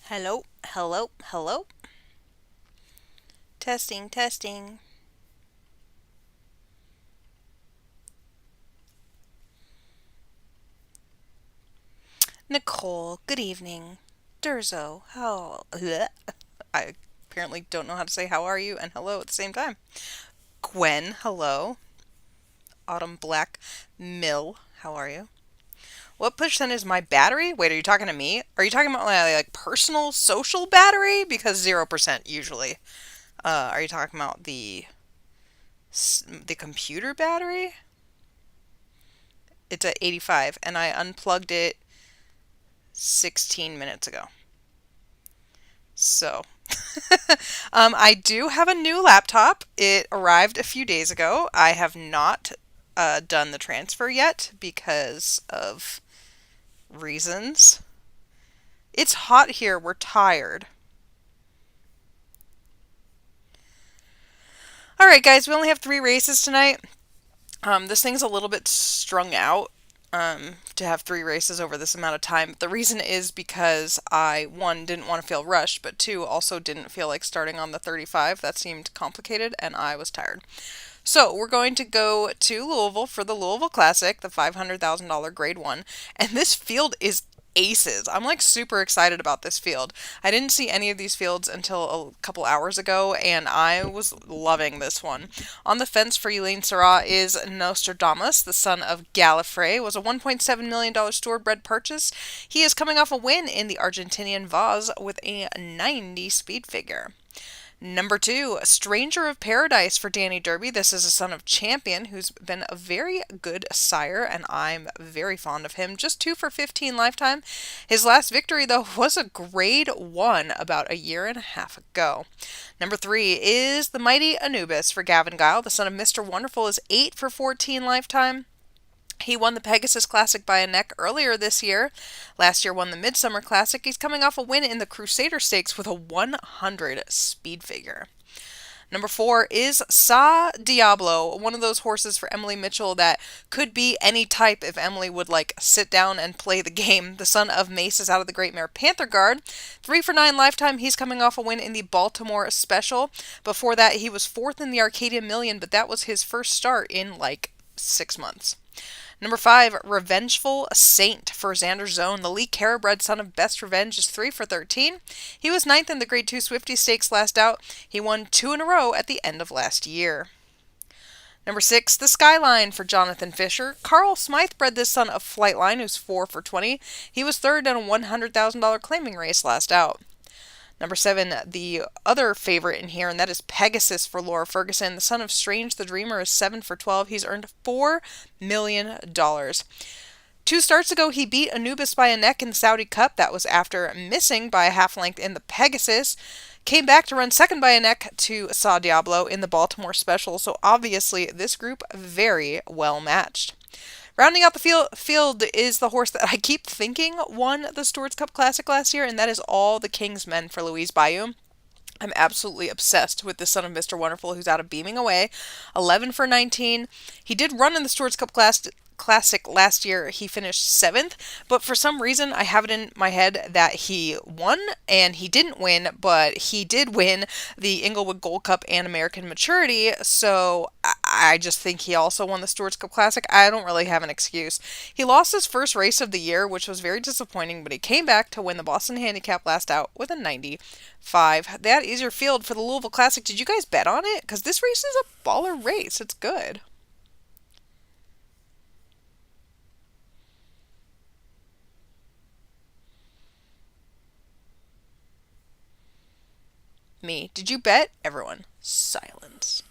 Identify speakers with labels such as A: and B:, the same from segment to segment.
A: Hello, hello, hello. Testing, testing. Nicole, good evening. Durzo, how? Bleh. I apparently don't know how to say how are you and hello at the same time. Gwen, hello. Autumn Black Mill, how are you? What percent is my battery? Wait, are you talking to me? Are you talking about my personal social battery? Because 0% usually. Are you talking about the computer battery? It's at 85 and I unplugged it 16 minutes ago. So, I do have a new laptop. It arrived a few days ago. I have not done the transfer yet because of reasons. It's hot here. We're tired. All right, guys, we only have three races tonight. This thing's a little bit strung out to have three races over this amount of time. The reason is because I, one, didn't want to feel rushed, but two, also didn't feel like starting on the 35. That seemed complicated, and I was tired. So we're going to go to Louisville for the Louisville Classic, the $500,000 Grade 1. And this field is aces. I'm like super excited about this field. I didn't see any of these fields until a couple hours ago, and I was loving this one. On the fence for Elaine Sarah is Nostradamus, the son of Gallifrey, was a $1.7 million stored-bred purchase. He is coming off a win in the Argentinian Vaz with a 90 speed figure. Number two, Stranger of Paradise for Danny Derby. This is a son of Champion who's been a very good sire, and I'm very fond of him. Just 2 for 15 lifetime. His last victory, though, was a grade 1 about a year and a half ago. Number three is the Mighty Anubis for Gavin Gile. The son of Mr. Wonderful is 8 for 14 lifetime. He won the Pegasus Classic by a neck earlier this year. Last year won the Midsummer Classic. He's coming off a win in the Crusader Stakes with a 100 speed figure. Number four is Sa Diablo, one of those horses for Emily Mitchell that could be any type if Emily would sit down and play the game. The son of Mace is out of the Great Mare Panther Guard. 3 for 9 lifetime. He's coming off a win in the Baltimore Special. Before that, he was fourth in the Arcadia Million, but that was his first start in 6 months. Number five, Revengeful Saint for Xander Zone. The Lee Carabred son of Best Revenge is 3 for 13. He was ninth in the Grade 2 Swifty Stakes last out. He won 2 in a row at the end of last year. Number six, The Skyline for Jonathan Fisher. Carl Smythe bred this son of Flightline, who's 4 for 20. He was third in a $100,000 claiming race last out. Number seven, the other favorite in here, and that is Pegasus for Laura Ferguson. The son of Strange the Dreamer is 7 for 12. He's earned $4 million. 2 starts ago, he beat Anubis by a neck in the Saudi Cup. That was after missing by a half length in the Pegasus. Came back to run second by a neck to Sa Diablo in the Baltimore Special. So obviously, this group very well matched. Rounding out the field is the horse that I keep thinking won the Stewards Cup Classic last year, and that is All the King's Men for Louise Bayou. I'm absolutely obsessed with the son of Mr. Wonderful, who's out of Beaming Away. 11 for 19. He did run in the Stewards Cup Classic last year. He finished 7th, but for some reason I have it in my head that he won, and he didn't win, but he did win the Inglewood Gold Cup and American Maturity, so I just think he also won the Stewards Cup Classic. I don't really have an excuse. He lost his first race of the year, which was very disappointing, but he came back to win the Boston Handicap last out with a 95. That is your field for the Louisville Classic. Did you guys bet on it? Because this race is a baller race. It's good. Me. Did you bet? Everyone. Silence.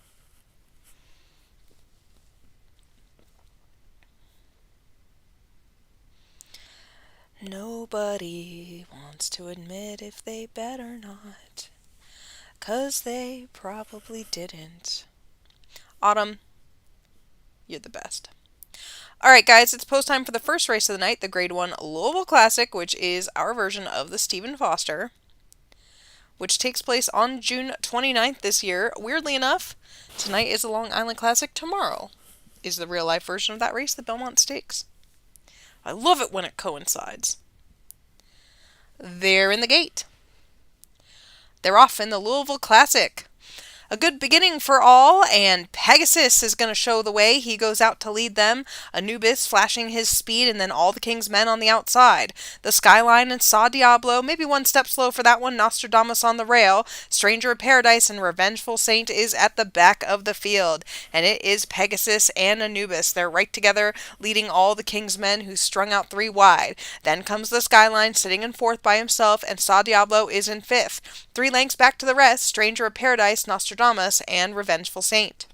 A: Nobody wants to admit if they bet or not, 'cause they probably didn't. Autumn, you're the best. Alright, guys, it's post time for the first race of the night, the Grade 1 Louisville Classic, which is our version of the Stephen Foster, which takes place on June 29th this year. Weirdly enough, tonight is the Long Island Classic. Tomorrow is the real life version of that race, the Belmont Stakes. I love it when it coincides. They're in the gate. They're off in the Louisville Classic. A good beginning for all, and Pegasus is going to show the way. He goes out to lead them. Anubis flashing his speed, and then all the King's men on the outside. The Skyline and Saw Diablo, maybe one step slow for that one. Nostradamus on the rail. Stranger of Paradise and Revengeful Saint is at the back of the field. And it is Pegasus and Anubis. They're right together, leading all the King's men who strung out 3 wide. Then comes the Skyline sitting in 4th by himself, and Saw Diablo is in 5th. 3 lengths back to the rest, Stranger of Paradise, Nostradamus, and Revengeful Saint.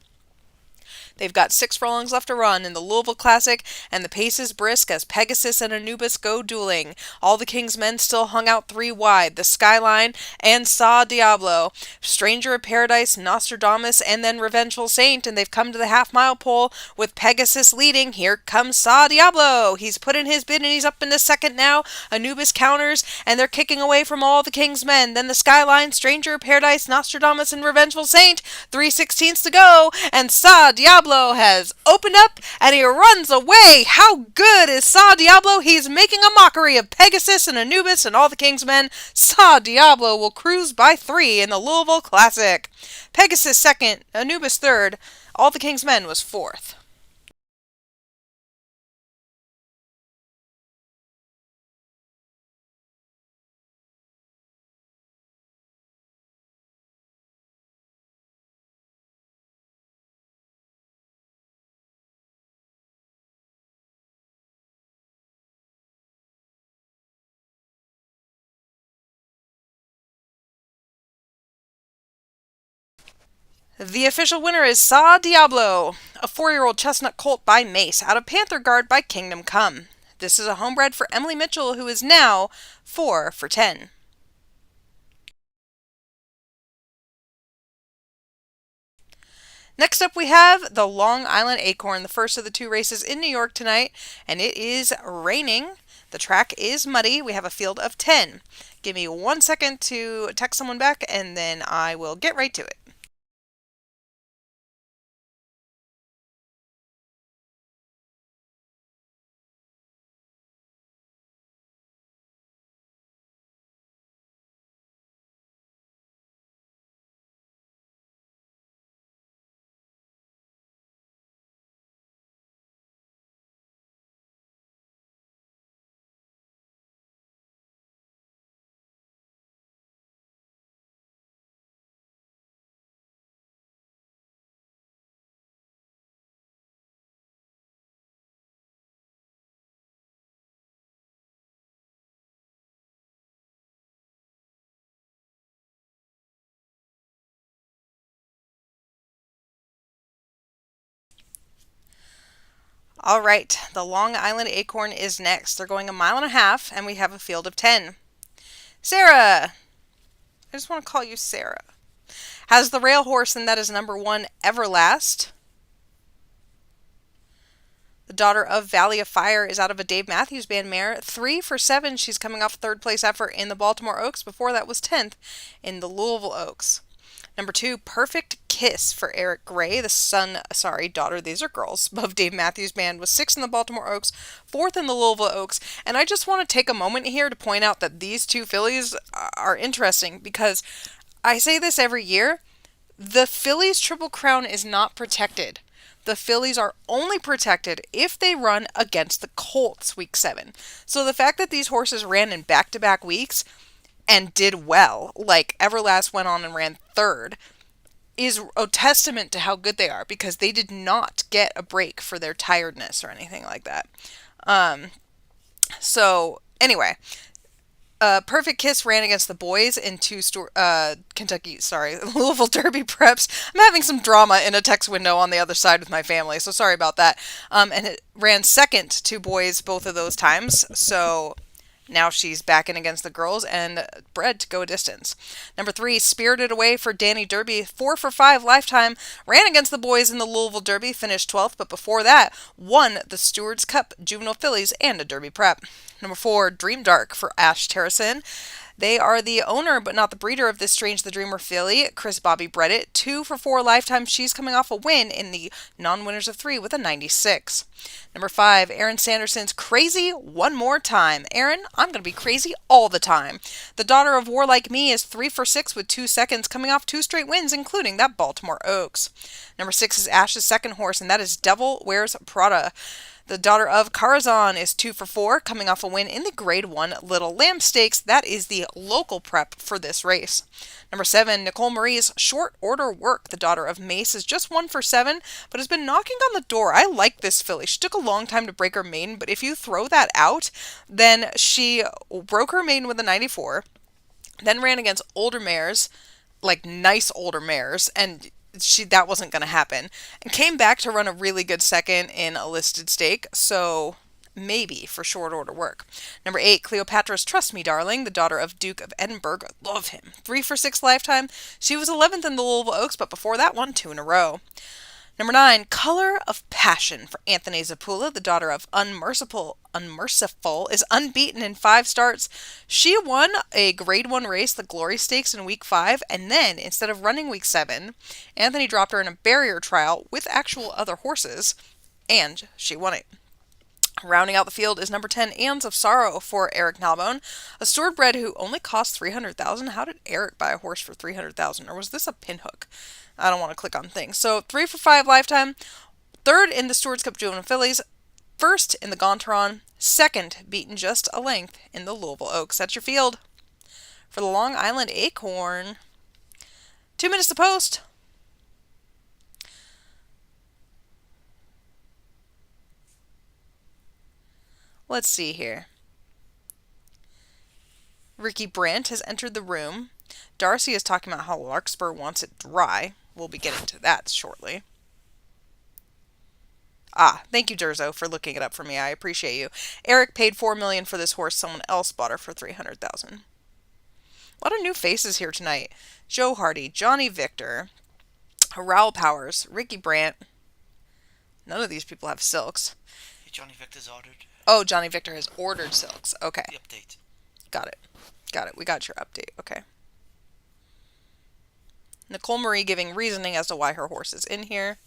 A: They've got 6 furlongs left to run in the Louisville Classic, and the pace is brisk as Pegasus and Anubis go dueling. All the King's men still hung out 3 wide, the Skyline and Saw Diablo, Stranger of Paradise, Nostradamus, and then Revengeful Saint, and they've come to the half-mile pole with Pegasus leading. Here comes Saw Diablo. He's put in his bid, and he's up into 2nd now. Anubis counters, and they're kicking away from all the King's men. Then the Skyline, Stranger of Paradise, Nostradamus, and Revengeful Saint. 3/16 to go, and Saw Diablo has opened up, and he runs away. How good is Saw Diablo? He's making a mockery of Pegasus and Anubis and all the King's men. Saw Diablo will cruise by 3 in the Louisville Classic. Pegasus 2nd, Anubis 3rd, all the King's men was 4th. The official winner is Saw Diablo, a 4-year-old chestnut colt by Mace, out of Panther Guard by Kingdom Come. This is a homebred for Emily Mitchell, who is now 4 for 10. Next up we have the Long Island Acorn, the first of the 2 races in New York tonight, and it is raining. The track is muddy. We have a field of 10. Give me 1 second to text someone back, and then I will get right to it. All right, the Long Island Acorn is next. They're going 1.5 miles, and we have a field of 10. Sarah! I just want to call you Sarah. Has the rail horse, and that is number 1, Everlast. The Daughter of Valley of Fire is out of a Dave Matthews Band mare. 3 for 7. She's coming off 3rd place effort in the Baltimore Oaks. Before that was 10th in the Louisville Oaks. Number 2, Perfect Kiss for Eric Gray, daughter, these are girls, of Dave Matthews Band, was 6th in the Baltimore Oaks, 4th in the Louisville Oaks. And I just want to take a moment here to point out that these 2 fillies are interesting, because I say this every year. The fillies Triple Crown is not protected. The fillies are only protected if they run against the Colts week 7. So the fact that these horses ran in back-to-back weeks and did well, like Everlast went on and ran 3rd, is a testament to how good they are, because they did not get a break for their tiredness or anything like that. So anyway, Perfect Kiss ran against the boys in 2 Louisville Derby preps. I'm having some drama in a text window on the other side with my family, so sorry about that. And it ran 2nd to boys both of those times, so now she's back in against the girls and bred to go a distance. Number 3, Spirited Away for Danny Derby, 4 for 5 lifetime, ran against the boys in the Louisville Derby, finished 12th, but before that, won the Stewards Cup Juvenile Fillies and a Derby prep. Number 4, Dream Dark for Ash Terracin. They are the owner but not the breeder of this Strange the Dreamer filly, Chris Bobby Breadit. 2 for 4 lifetime. She's coming off a win in the non-winners of 3 with a 96. Number 5, Aaron Sanderson's Crazy One More Time. Aaron, I'm going to be crazy all the time. The daughter of War Like Me is 3 for 6 with 2 seconds, coming off 2 straight wins, including that Baltimore Oaks. Number 6 is Ash's second horse, and that is Devil Wears Prada. The daughter of Carazon is 2 for 4, coming off a win in the Grade 1 Little Lamb Stakes. That is the local prep for this race. Number 7, Nicole Marie's Short Order Work. The daughter of Mace is just 1 for 7, but has been knocking on the door. I like this filly. She took a long time to break her maiden, but if you throw that out, then she broke her maiden with a 94, then ran against older mares, like nice older mares, and that wasn't going to happen, and came back to run a really good second in a listed stake, so maybe for short order work. Number 8, Cleopatra's Trust Me Darling, the daughter of Duke of Edinburgh. Love him. 3 for 6 lifetime. She was 11th in the Louisville Oaks, but before that one, 2 in a row. Number 9, Color of Passion for Anthony Zapula, the daughter of Unmerciful, is unbeaten in 5 starts. She won a Grade 1 race, the Glory Stakes, in Week 5, and then, instead of running Week 7, Anthony dropped her in a barrier trial with actual other horses, and she won it. Rounding out the field is number 10, Aeons of Sorrow for Eric Nalbone, a stewardbred who only cost $300,000. How did Eric buy a horse for $300,000, or was this a pinhook? I don't want to click on things. So 3 for 5 lifetime, 3rd in the Stewards Cup Juvenile Fillies, 1st in the Gontaron, 2nd beaten just a length in the Louisville Oaks. That's your field. For the Long Island Acorn, 2 minutes to post. Let's see here. Ricky Brandt has entered the room. Darcy is talking about how Larkspur wants it dry. We'll be getting to that shortly. Thank you, Durzo, for looking it up for me. I appreciate you. Eric paid $4 million for this horse. Someone else bought her for $300,000. A lot of new faces here tonight. Joe Hardy, Johnny Victor, Raoul Powers, Ricky Brandt. None of these people have silks.
B: Hey, Johnny Victor's ordered.
A: Oh, Johnny Victor has ordered silks. Okay.
B: The update.
A: Got it. We got your update. Okay. Nicole Marie giving reasoning as to why her horse is in here.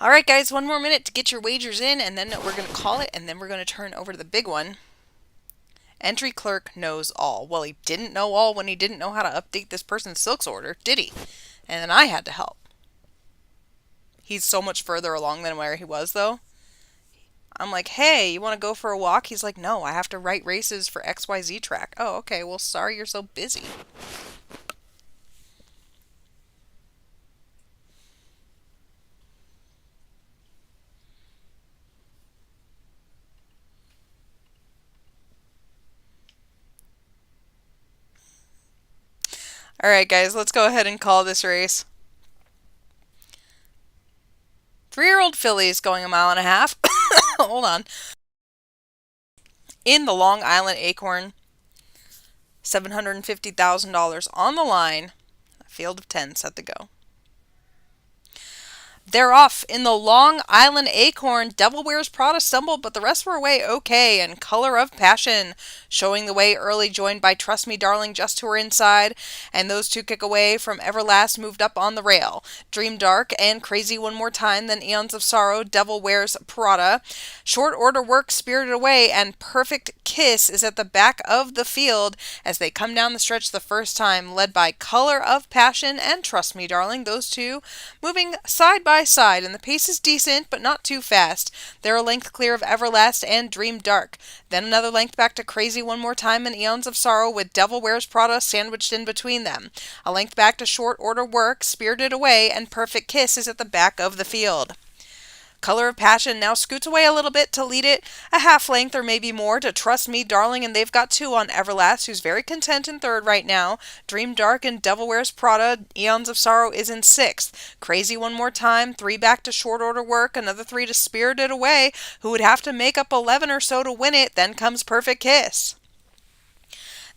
A: All right, guys, 1 more minute to get your wagers in, and then we're going to call it, and then we're going to turn over to the big one. Entry clerk knows all. Well, he didn't know all when he didn't know how to update this person's silks order, did he? And then I had to help. He's so much further along than where he was, though. I'm like, hey, you want to go for a walk? He's like, no, I have to write races for XYZ track. Oh, okay, well, sorry you're so busy. All right, guys, let's go ahead and call this race. 3-year-old fillies going 1.5 miles. Hold on. In the Long Island Acorn, $750,000 on the line. A field of 10 set to go. They're off in the Long Island Acorn. Devil Wears Prada stumbled, but the rest were away okay. And Color of Passion showing the way early, joined by Trust Me Darling just to her inside. And those 2 kick away from Everlast moved up on the rail. Dream Dark and Crazy One More Time, then Eons of Sorrow, Devil Wears Prada. Short Order Work, Spirited Away, and Perfect Kiss is at the back of the field as they come down the stretch the first time, led by Color of Passion and Trust Me Darling. Those 2 moving side by side, and the pace is decent, but not too fast. They're a length clear of Everlast and Dream Dark. Then another length back to Crazy One More Time and Eons of Sorrow, with Devil Wears Prada sandwiched in between them. A length back to Short Order Work, Spirited Away, and Perfect Kiss is at the back of the field. Color of Passion now scoots away a little bit to lead it a half length or maybe more to Trust Me, Darling, and they've got two on Everlast, who's very content in third right now. Dream Dark and Devil Wears Prada. Eons of Sorrow is in sixth. Crazy One More Time, three back to Short Order Work, another three to Spirited Away, who would have to make up 11 or so to win it. Then comes Perfect Kiss.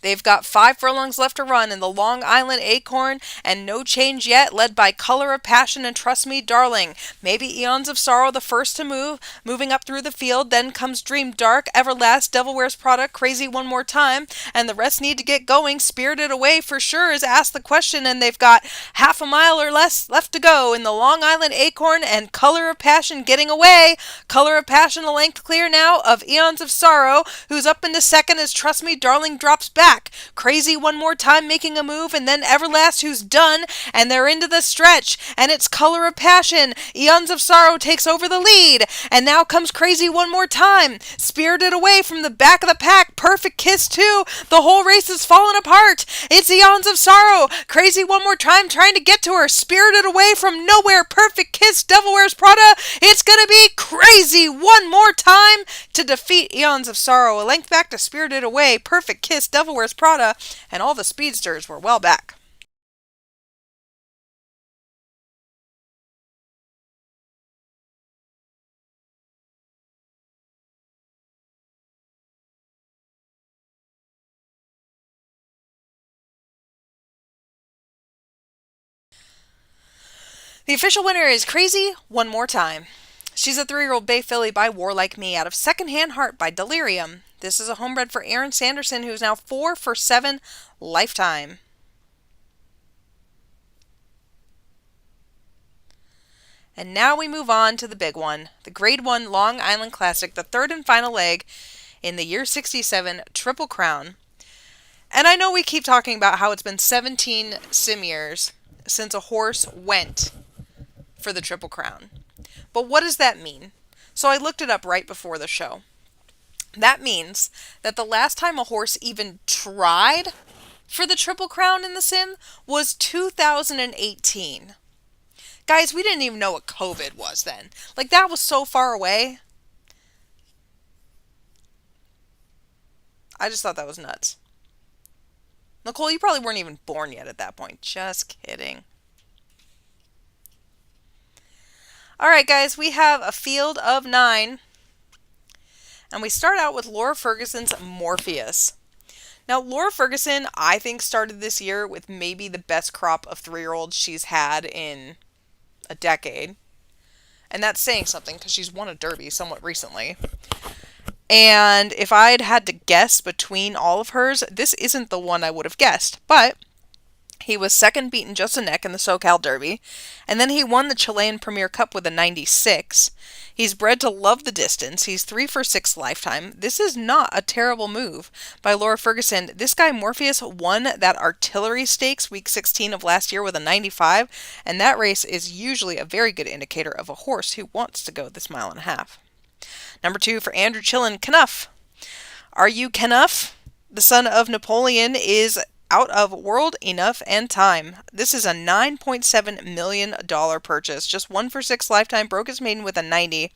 A: They've got 5 furlongs left to run in the Long Island Acorn, and no change yet, led by Color of Passion and Trust Me, Darling. Maybe Eons of Sorrow the first to move, moving up through the field. Then comes Dream Dark, Everlast, Devil Wears Prada, Crazy One More Time, and the rest need to get going. Spirited Away for sure is asked the question, and they've got half a mile or less left to go in the Long Island Acorn, and Color of Passion getting away. Color of Passion a length clear now of Eons of Sorrow, who's up into second as Trust Me, Darling drops back. Crazy One More Time making a move, and then Everlast, who's done, and they're into the stretch, and it's Color of Passion. Eons of Sorrow takes over the lead, and now comes Crazy One More Time. Spirited Away from the back of the pack. Perfect Kiss too. The whole race is falling apart. It's Eons of Sorrow. Crazy One More Time trying to get to her. Spirited Away from nowhere. Perfect Kiss. Devil Wears Prada. It's gonna be Crazy One More Time to defeat Eons of Sorrow. A length back to Spirited Away. Perfect Kiss. Devil Wears Prada, and all the speedsters were well back. The official winner is Crazy One More Time. She's a 3-year-old bay filly by War Like Me out of Secondhand Heart by Delirium. This is a homebred for Aaron Sanderson, who's now 4 for 7 lifetime. And now we move on to the big one, the Grade 1 Long Island Classic, the third and final leg in the year 67 Triple Crown. And I know we keep talking about how it's been 17 sim years since a horse went for the Triple Crown. But what does that mean? So I looked it up right before the show. That means that the last time a horse even tried for the Triple Crown in the sim was 2018. Guys, we didn't even know what COVID was then. Like, that was so far away. I just thought that was nuts. Nicole, you probably weren't even born yet at that point. Just kidding. Alright, guys, we have a field of 9. And we start out with Laura Ferguson's Morpheus. Now, Laura Ferguson, I think, started this year with maybe the best crop of 3-year-olds she's had in a decade. And that's saying something because she's won a Derby somewhat recently. And if I'd had to guess between all of hers, this isn't the one I would have guessed. But he was second beaten just a neck in the SoCal Derby. And then he won the Chilean Premier Cup with a 96. He's bred to love the distance. He's 3 for 6 lifetime. This is not a terrible move by Laura Ferguson. This guy Morpheus won that Artillery Stakes week 16 of last year with a 95. And that race is usually a very good indicator of a horse who wants to go this mile and a half. Number 2 for Andrew Chillen, Knuff. Are you Knuff? The son of Napoleon is out of World, Enough, and Time. This is a $9.7 million purchase. Just 1 for 6 lifetime, broke his maiden with a 90.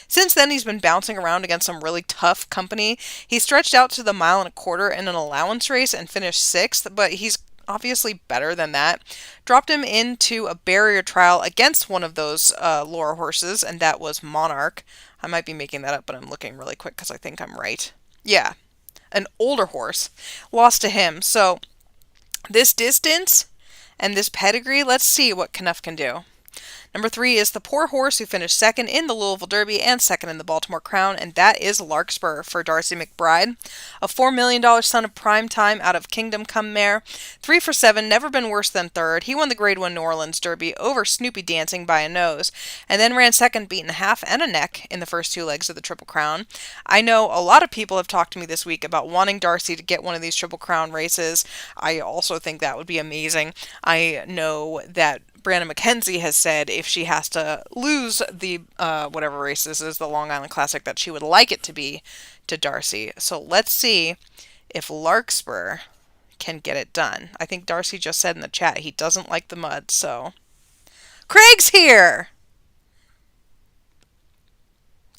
A: Since then, he's been bouncing around against some really tough company. He stretched out to the 1.25 miles in an allowance race and finished 6th, but he's obviously better than that. Dropped him into a barrier trial against one of those Laura horses, and that was Monarch. I might be making that up, but I'm looking really quick because I think I'm right. Yeah, an older horse. Lost to him. So this distance and this pedigree, let's see what Knuff can do. Number 3 is the poor horse who finished second in the Louisville Derby and second in the Baltimore Crown, and that is Larkspur for Darcy McBride. A $4 million son of prime time out of Kingdom Come Mare. 3 for 7, never been worse than third. He won the Grade 1 New Orleans Derby over Snoopy Dancing by a nose, and then ran second, beaten a half and a neck in the first 2 legs of the Triple Crown. I know a lot of people have talked to me this week about wanting Darcy to get one of these Triple Crown races. I also think that would be amazing. I know that Brandon McKenzie has said if she has to lose the whatever race this is, the Long Island Classic, that she would like it to be to Darcy. So let's see if Larkspur can get it done. I think Darcy just said in the chat he doesn't like the mud, so Craig's here!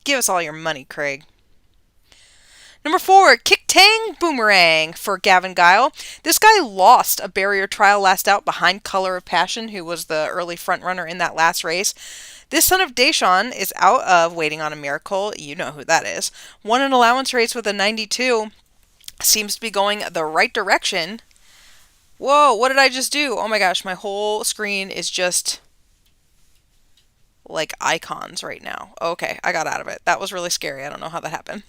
A: Give us all your money, Craig. Number 4, Kick Tang Boomerang for Gavin Guile. This guy lost a barrier trial last out behind Color of Passion, who was the early frontrunner in that last race. This son of Deshawn is out of Waiting on a Miracle. You know who that is. Won an allowance race with a 92. Seems to be going the right direction. Whoa, what did I just do? Oh my gosh, my whole screen is just like icons right now. Okay, I got out of it. That was really scary. I don't know how that happened.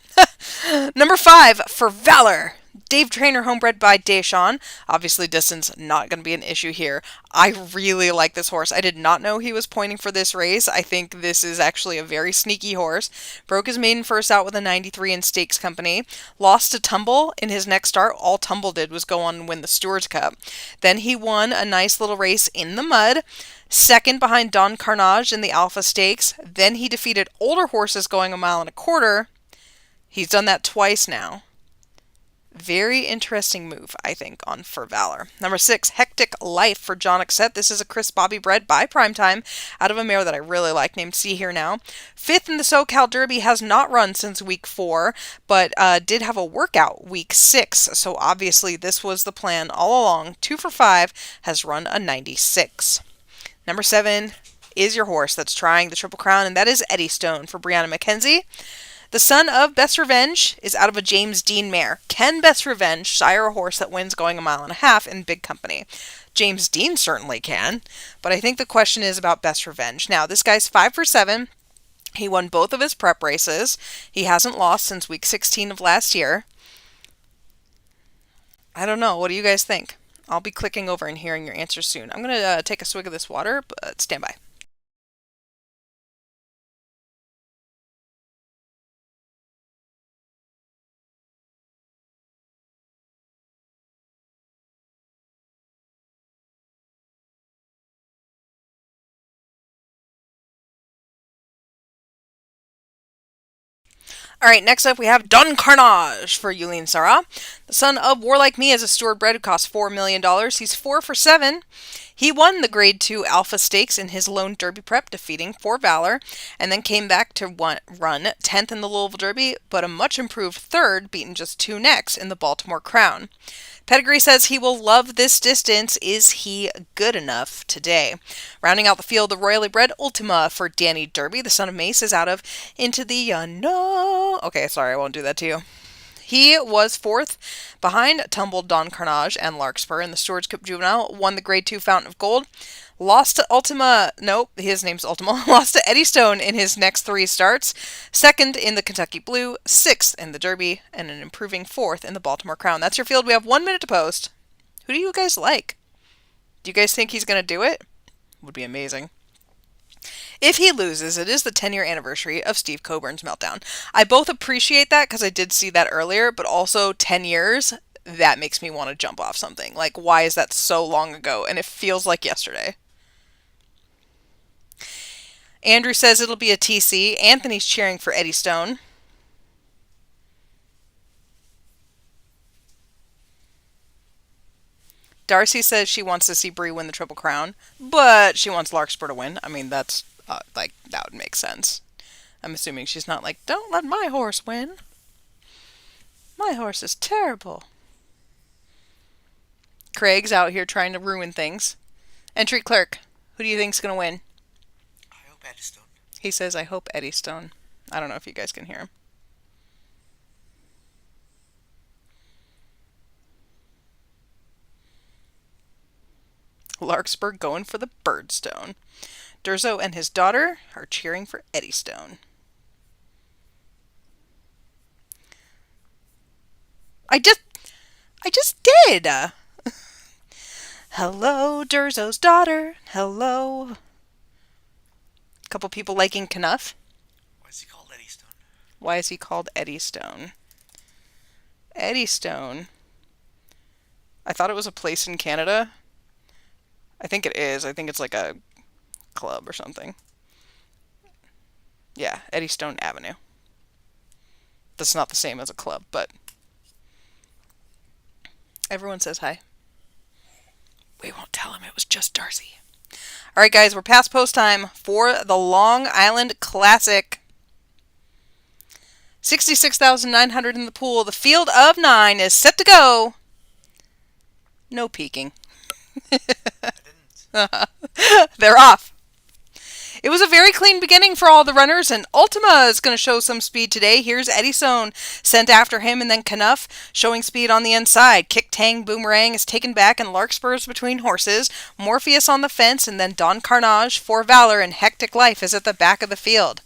A: Number 5, For Valor. Dave Trainer, homebred by Deshawn. Obviously, distance not going to be an issue here. I really like this horse. I did not know he was pointing for this race. I think this is actually a very sneaky horse. Broke his maiden first out with a 93 in Stakes Company. Lost to Tumble in his next start. All Tumble did was go on and win the Stewards Cup. Then he won a nice little race in the mud. Second behind Don Carnage in the Alpha Stakes. Then he defeated older horses going a mile and a quarter. He's done that twice now. Very interesting move, I think, on For Valor. Number 6, Hectic Life for John Exet. This is a Chris Bobby bred by Primetime out of a mare that I really like named See Here Now. 5th in the SoCal Derby, has not run since week 4, but did have a workout week 6. So obviously this was the plan all along. 2 for 5, has run a 96. Number 7 is your horse that's trying the Triple Crown, and that is Eddystone for Brianna McKenzie. The son of Best Revenge is out of a James Dean mare. Can Best Revenge sire a horse that wins going a mile and a half in big company? James Dean certainly can, but I think the question is about Best Revenge. Now, this guy's 5 for 7. He won both of his prep races. He hasn't lost since week 16 of last year. I don't know. What do you guys think? I'll be clicking over and hearing your answers soon. I'm going to take a swig of this water, but stand by. All right, next up we have Don Carnage for Yulene Sarah. The son of War Like Me is a steward bred who costs $4 million. He's 4 for 7. He won the Grade 2 Alpha Stakes in his lone Derby prep, defeating For Valor, and then came back to run 10th in the Louisville Derby, but a much improved 3rd, beaten just 2 necks in the Baltimore Crown. Pedigree says he will love this distance. Is he good enough today? Rounding out the field, the royally bred Ultima for Danny Derby. The son of Mace is out of Into the Unknown. Okay, sorry, I won't do that to you. He was 4th behind Tumbled Don Carnage and Larkspur in the Stewards Cup Juvenile. Won the Grade 2 Fountain of Gold. Lost to Ultima, nope, his name's Ultima. Lost to Eddystone in his next 3 starts. 2nd in the Kentucky Blue, 6th in the Derby, and an improving 4th in the Baltimore Crown. That's your field. We have 1 minute to post. Who do you guys like? Do you guys think he's going to do it? Would be amazing. If he loses, it is the 10-year anniversary of Steve Coburn's meltdown. I both appreciate that because I did see that earlier, but also 10 years, that makes me want to jump off something. Like, why is that so long ago? And it feels like yesterday. Andrew says it'll be a TC. Anthony's cheering for Eddystone. Darcy says she wants to see Bree win the Triple Crown, but she wants Larkspur to win. I mean, that's, that would make sense. I'm assuming she's not like, don't let my horse win. My horse is terrible. Craig's out here trying to ruin things. Entry clerk, who do you think's going to win?
B: I hope Eddystone.
A: He says, I hope Eddystone. I don't know if you guys can hear him. Larkspur going for the Birdstone. Durzo and his daughter are cheering for Eddystone. I just did! Hello, Durzo's daughter. Hello. Couple people liking Knuff.
B: Why is he called Eddystone?
A: Why is he called Eddystone? Eddystone. I thought it was a place in Canada. I think it is. I think it's like a club or something. Yeah, Eddystone Avenue. That's not the same as a club, but everyone says hi. We won't tell him it was just Darcy. All right, guys, we're past post time for the Long Island Classic. 66,900 in the pool. The field of 9 is set to go. No peeking.
B: I didn't.
A: They're off. It was a very clean beginning for all the runners, and Ultima is going to show some speed today. Here's Eddystone sent after him, and then Knuff showing speed on the inside. Kick Tang Boomerang is taken back, and Larkspur's between horses. Morpheus on the fence, and then Don Carnage, For Valor, and Hectic Life is at the back of the field.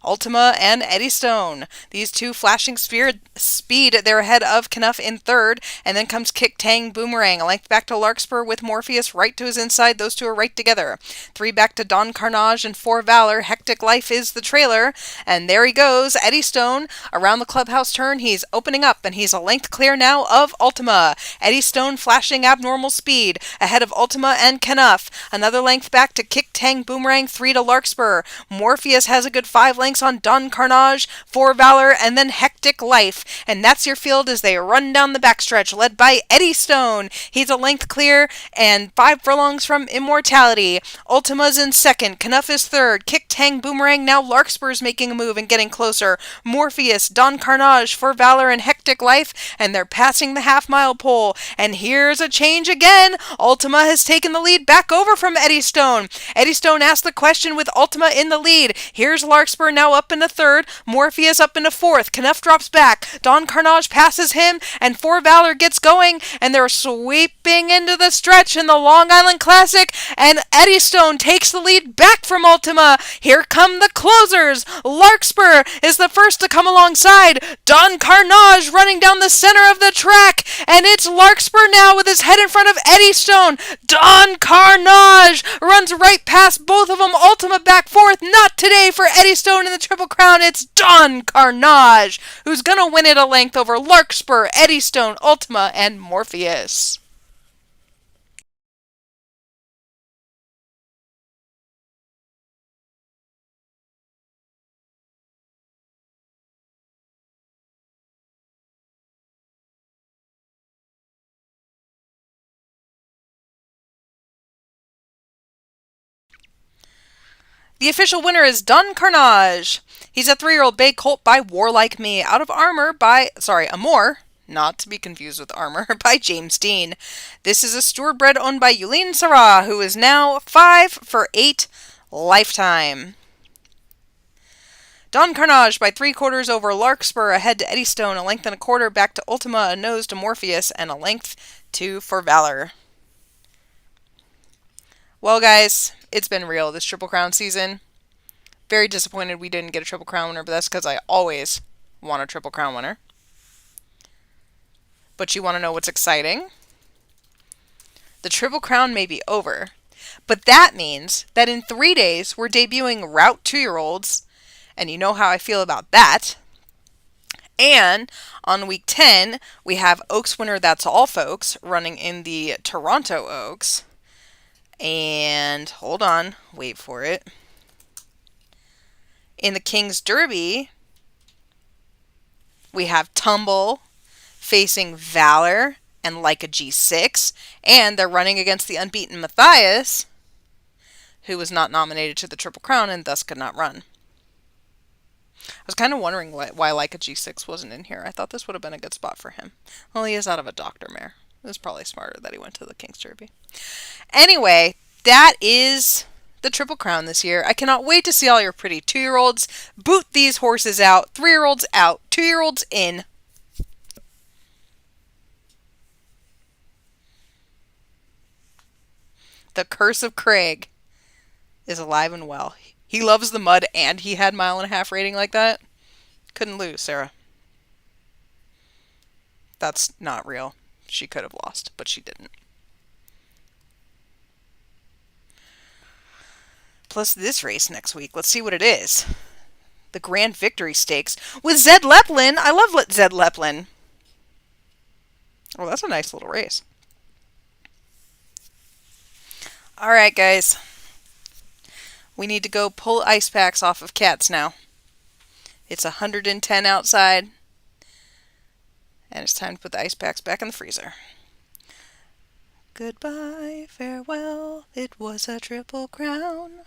A: Ultima and Eddystone. These two flashing speed, they're ahead of Knuff in third, and then comes Kick Tang Boomerang. A length back to Larkspur with Morpheus right to his inside. Those two are right together. 3 back to Don Carnage and For Valor. Hectic Life is the trailer, and there he goes. Eddystone around the clubhouse turn. He's opening up, and he's a length clear now of Ultima. Eddystone flashing abnormal speed ahead of Ultima and Knuff. Another length back to Kick Tang Boomerang. 3 to Larkspur. Morpheus has a good 5 lengths on Don Carnage, For Valor, and then Hectic Life. And that's your field as they run down the backstretch, led by Eddystone. He's a length clear and 5 furlongs from Immortality. Ultima's in second. Knuff is third. Kick Tang Boomerang. Now Larkspur's making a move and getting closer. Morpheus, Don Carnage, For Valor, and Hectic Life. And they're passing the half-mile pole. And here's a change again. Ultima has taken the lead back over from Eddystone. Eddystone asked the question with Ultima in the lead. Here's Larkspur now up into third. Morpheus up into fourth. Knuff drops back. Don Carnage passes him, and For Valor gets going, and they're sweeping into the stretch in the Long Island Classic, and Eddystone takes the lead back from Ultima. Here come the closers. Larkspur is the first to come alongside. Don Carnage running down the center of the track, and it's Larkspur now with his head in front of Eddystone. Don Carnage runs right past both of them. Ultima back fourth. Not today for Eddystone in the Triple Crown. It's Don Carnage who's going to win it a length over Larkspur, Eddystone, Ultima, and Morpheus. The official winner is Don Carnage. He's a 3-year-old bay colt by Warlike Me, out of Amor, not to be confused with Armor, by James Dean. This is a steward bred owned by Yulene Sarah, who is now 5 for 8 lifetime. Don Carnage by 3/4 over Larkspur, ahead to Eddystone, a length and a quarter back to Ultima, a nose to Morpheus, and a length to For Valor. Well, guys, it's been real this Triple Crown season. Very disappointed we didn't get a Triple Crown winner, but that's because I always want a Triple Crown winner. But you want to know what's exciting? The Triple Crown may be over, but that means that in 3 days we're debuting Route 2-year-olds, and you know how I feel about that. And on week 10, we have Oaks winner That's All Folks running in the Toronto Oaks. And hold on, wait for it. In the King's Derby, we have Tumble facing Valor and Like a G6, and they're running against the unbeaten Matthias, who was not nominated to the Triple Crown and thus could not run. I was kind of wondering why Like a G6 wasn't in here. I thought this would have been a good spot for him. Well, he is out of a doctor mare. It was probably smarter that he went to the King's Derby. Anyway, that is the Triple Crown this year. I cannot wait to see all your pretty 2-year-olds. Boot these horses out. 3-year-olds out. 2-year-olds in. The Curse of Craig is alive and well. He loves the mud and he had 1.5 rating like that. Couldn't lose, Sarah. That's not real. She could have lost, but she didn't. Plus this race next week. Let's see what it is. The Grand Victory Stakes with Zed Leplin. I love Zed Leplin. Oh, that's a nice little race. Alright, guys. We need to go pull ice packs off of cats now. It's 110 outside. And it's time to put the ice packs back in the freezer. Goodbye, farewell, it was a Triple Crown.